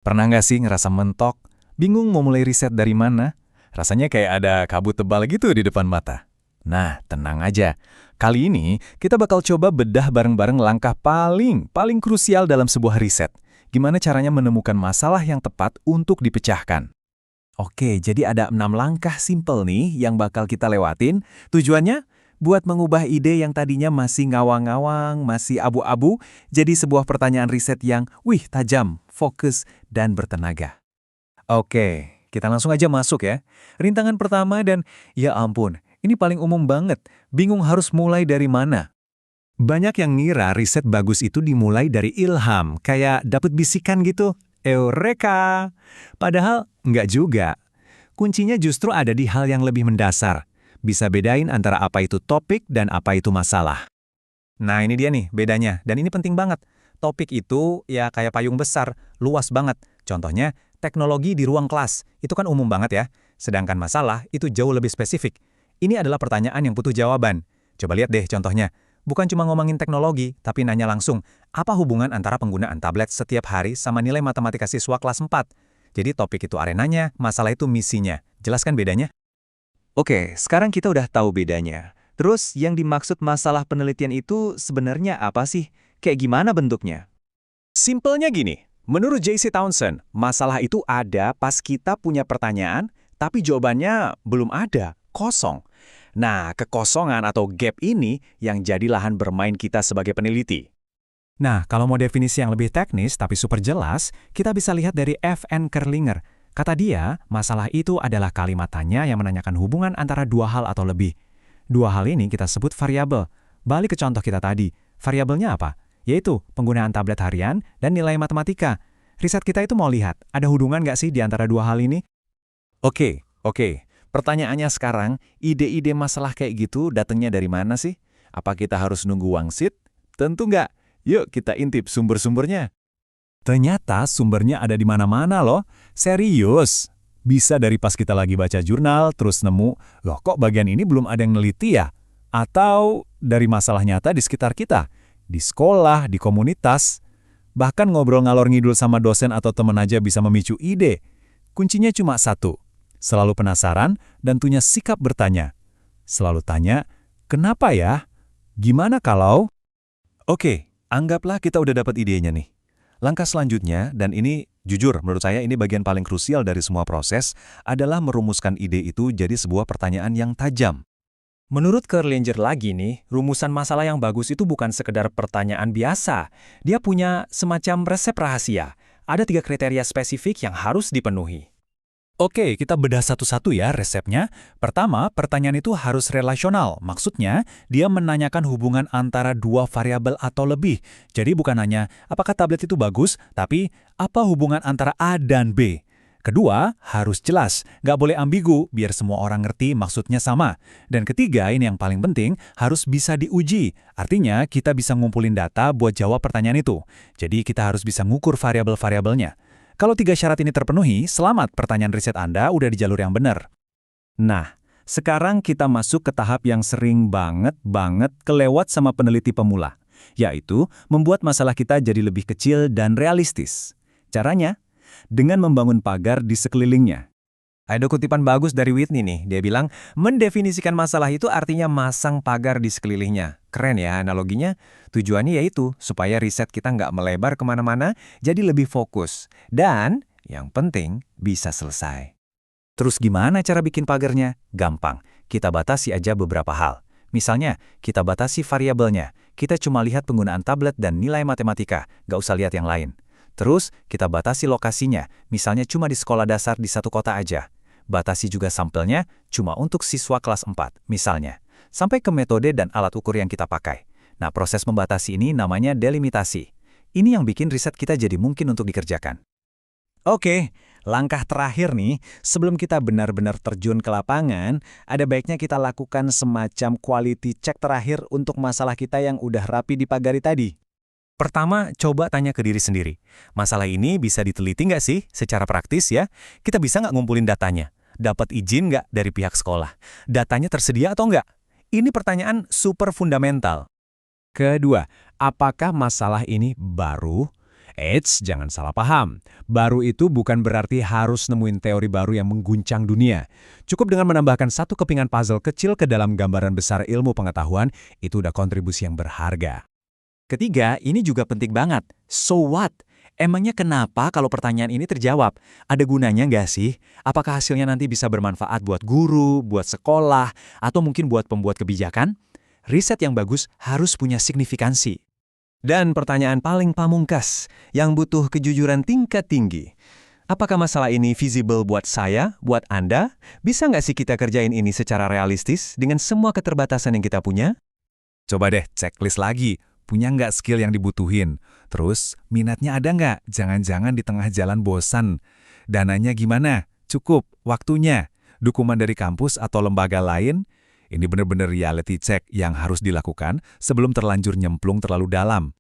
Pernah nggak sih ngerasa mentok? Bingung mau mulai riset dari mana? Rasanya kayak ada kabut tebal gitu di depan mata. Nah, tenang aja. Kali ini kita bakal coba bedah bareng-bareng langkah paling krusial dalam sebuah riset. Gimana caranya menemukan masalah yang tepat untuk dipecahkan. Oke, jadi ada 6 langkah simpel nih yang bakal kita lewatin. Tujuannya? Buat mengubah ide yang tadinya masih ngawang-ngawang, masih abu-abu, jadi sebuah pertanyaan riset yang, tajam, fokus, dan bertenaga. Oke, kita langsung aja masuk ya. Rintangan pertama dan, ya ampun, ini paling umum banget. Bingung harus mulai dari mana. Banyak yang ngira riset bagus itu dimulai dari ilham, kayak dapet bisikan gitu. Eureka! Padahal nggak juga. Kuncinya justru ada di hal yang lebih mendasar. Bisa bedain antara apa itu topik dan apa itu masalah. Nah ini dia nih bedanya, dan ini penting banget. Topik itu ya kayak payung besar, luas banget. Contohnya, teknologi di ruang kelas. Itu kan umum banget ya. Sedangkan masalah itu jauh lebih spesifik. Ini adalah pertanyaan yang butuh jawaban. Coba lihat deh contohnya. Bukan cuma ngomongin teknologi, tapi nanya langsung, apa hubungan antara penggunaan tablet setiap hari sama nilai matematika siswa kelas 4? Jadi topik itu arenanya, masalah itu misinya. Jelaskan bedanya? Oke, sekarang kita udah tahu bedanya. Terus yang dimaksud masalah penelitian itu sebenarnya apa sih? Kayak gimana bentuknya? Simpelnya gini, menurut J.C. Townsend, masalah itu ada pas kita punya pertanyaan, tapi jawabannya belum ada, kosong. Nah, kekosongan atau gap ini yang jadi lahan bermain kita sebagai peneliti. Nah, kalau mau definisi yang lebih teknis tapi super jelas, kita bisa lihat dari F.N. Kerlinger. Kata dia, masalah itu adalah kalimat tanya yang menanyakan hubungan antara dua hal atau lebih. Dua hal ini kita sebut variabel. Balik ke contoh kita tadi, variabelnya apa? Yaitu penggunaan tablet harian dan nilai matematika. Riset kita itu mau lihat, ada hubungan nggak sih di antara dua hal ini? Oke. Pertanyaannya sekarang, ide-ide masalah kayak gitu datangnya dari mana sih? Apa kita harus nunggu wangsit? Tentu nggak. Yuk kita intip sumber-sumbernya. Ternyata sumbernya ada di mana-mana loh. Serius. Bisa dari pas kita lagi baca jurnal, terus nemu, loh kok bagian ini belum ada yang neliti ya? Atau dari masalah nyata di sekitar kita, di sekolah, di komunitas. Bahkan ngobrol ngalor ngidul sama dosen atau temen aja bisa memicu ide. Kuncinya cuma satu, selalu penasaran dan punya sikap bertanya. Selalu tanya, kenapa ya? Gimana kalau? Oke, anggaplah kita udah dapat idenya nih. Langkah selanjutnya, dan ini jujur menurut saya ini bagian paling krusial dari semua proses, adalah merumuskan ide itu jadi sebuah pertanyaan yang tajam. Menurut Kerlinger lagi nih, rumusan masalah yang bagus itu bukan sekedar pertanyaan biasa. Dia punya semacam resep rahasia. Ada 3 kriteria spesifik yang harus dipenuhi. Oke, kita bedah satu-satu ya resepnya. Pertama, pertanyaan itu harus relasional. Maksudnya, dia menanyakan hubungan antara dua variabel atau lebih. Jadi bukan hanya, apakah tablet itu bagus, tapi apa hubungan antara A dan B. Kedua, harus jelas. Nggak boleh ambigu, biar semua orang ngerti maksudnya sama. Dan ketiga, ini yang paling penting, harus bisa diuji. Artinya, kita bisa ngumpulin data buat jawab pertanyaan itu. Jadi kita harus bisa ngukur variabel-variabelnya. Kalau 3 syarat ini terpenuhi, selamat pertanyaan riset Anda udah di jalur yang benar. Nah, sekarang kita masuk ke tahap yang sering banget kelewat sama peneliti pemula, yaitu membuat masalah kita jadi lebih kecil dan realistis. Caranya? Dengan membangun pagar di sekelilingnya. Ada kutipan bagus dari Whitney nih, dia bilang, mendefinisikan masalah itu artinya masang pagar di sekelilingnya. Keren ya analoginya? Tujuannya yaitu supaya riset kita nggak melebar kemana-mana, jadi lebih fokus. Dan, yang penting, bisa selesai. Terus gimana cara bikin pagarnya? Gampang, kita batasi aja beberapa hal. Misalnya, kita batasi variabelnya. Kita cuma lihat penggunaan tablet dan nilai matematika, nggak usah lihat yang lain. Terus, kita batasi lokasinya, misalnya cuma di sekolah dasar di satu kota aja. Batasi juga sampelnya cuma untuk siswa kelas 4, misalnya. Sampai ke metode dan alat ukur yang kita pakai. Nah, proses membatasi ini namanya delimitasi. Ini yang bikin riset kita jadi mungkin untuk dikerjakan. Oke, langkah terakhir nih, sebelum kita benar-benar terjun ke lapangan, ada baiknya kita lakukan semacam quality check terakhir untuk masalah kita yang udah rapi dipagari tadi. Pertama, coba tanya ke diri sendiri. Masalah ini bisa diteliti nggak sih secara praktis ya? Kita bisa nggak ngumpulin datanya? Dapat izin nggak dari pihak sekolah? Datanya tersedia atau nggak? Ini pertanyaan super fundamental. Kedua, apakah masalah ini baru? Eits, jangan salah paham. Baru itu bukan berarti harus nemuin teori baru yang mengguncang dunia. Cukup dengan menambahkan satu kepingan puzzle kecil ke dalam gambaran besar ilmu pengetahuan, itu udah kontribusi yang berharga. Ketiga, ini juga penting banget. So what? Emangnya kenapa kalau pertanyaan ini terjawab? Ada gunanya nggak sih? Apakah hasilnya nanti bisa bermanfaat buat guru, buat sekolah, atau mungkin buat pembuat kebijakan? Riset yang bagus harus punya signifikansi. Dan pertanyaan paling pamungkas, yang butuh kejujuran tingkat tinggi. Apakah masalah ini visible buat saya, buat Anda? Bisa nggak sih kita kerjain ini secara realistis dengan semua keterbatasan yang kita punya? Coba deh checklist lagi, punya nggak skill yang dibutuhin? Terus, minatnya ada nggak? Jangan-jangan di tengah jalan bosan. Dananya gimana? Cukup? Waktunya? Dukungan dari kampus atau lembaga lain? Ini benar-benar reality check yang harus dilakukan sebelum terlanjur nyemplung terlalu dalam.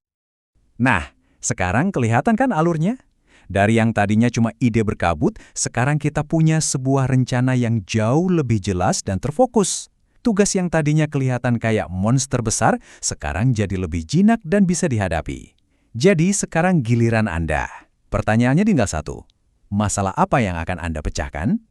Nah, sekarang kelihatan kan alurnya? Dari yang tadinya cuma ide berkabut, sekarang kita punya sebuah rencana yang jauh lebih jelas dan terfokus. Tugas yang tadinya kelihatan kayak monster besar, sekarang jadi lebih jinak dan bisa dihadapi. Jadi sekarang giliran Anda. Pertanyaannya tinggal satu. Masalah apa yang akan Anda pecahkan?